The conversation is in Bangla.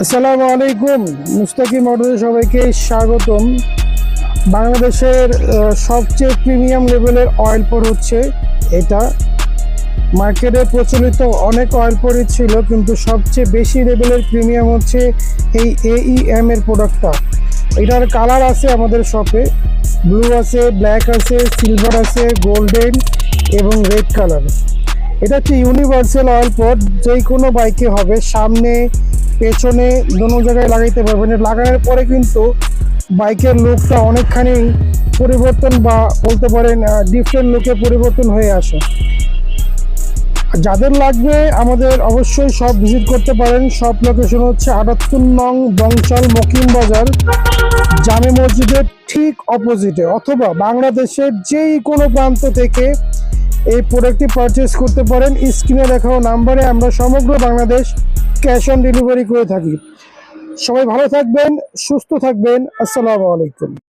আসসালামু আলাইকুম। মুস্তাকিম মোটরে সবাইকে স্বাগতম। বাংলাদেশের সবচেয়ে প্রিমিয়াম লেভেলের অয়েল পর হচ্ছে এটা। মার্কেটে প্রচলিত অনেক অয়েল পরই ছিল, কিন্তু সবচেয়ে বেশি লেভেলের প্রিমিয়াম হচ্ছে এই AEM এর প্রোডাক্টটা। এটার কালার আছে আমাদের শপে, ব্লু আছে, ব্ল্যাক আছে, সিলভার আছে, গোল্ডেন এবং রেড কালার। এটা হচ্ছে ইউনিভার্সাল অয়েল পট, যে কোনো বাইকে হবে, সামনে পেছনে দোনো জায়গায় লাগাইতে পারবেন। লাগানোর পরে কিন্তু বাইকের লুকটা অনেকখানি পরিবর্তন, বা বলতে পারেন ডিফারেন্ট লুকে পরিবর্তন হয়ে আসে। যাদের লাগবে আমাদের অবশ্যই সব ভিজিট করতে পারেন। সব লোকেশন হচ্ছে ৭৮ নং বংশাল মকিম বাজার, জামে মসজিদের ঠিক অপোজিটে, অথবা বাংলাদেশের যেই কোনো প্রান্ত থেকে এই প্রোডাক্টটি পারচেস করতে পারেন। স্ক্রিনে দেখানো নাম্বারে আমরা সমগ্র বাংলাদেশ ক্যাশ অন ডেলিভারি করে থাকি। সবাই ভালো থাকবেন, সুস্থ থাকবেন। আসসালামু আলাইকুম।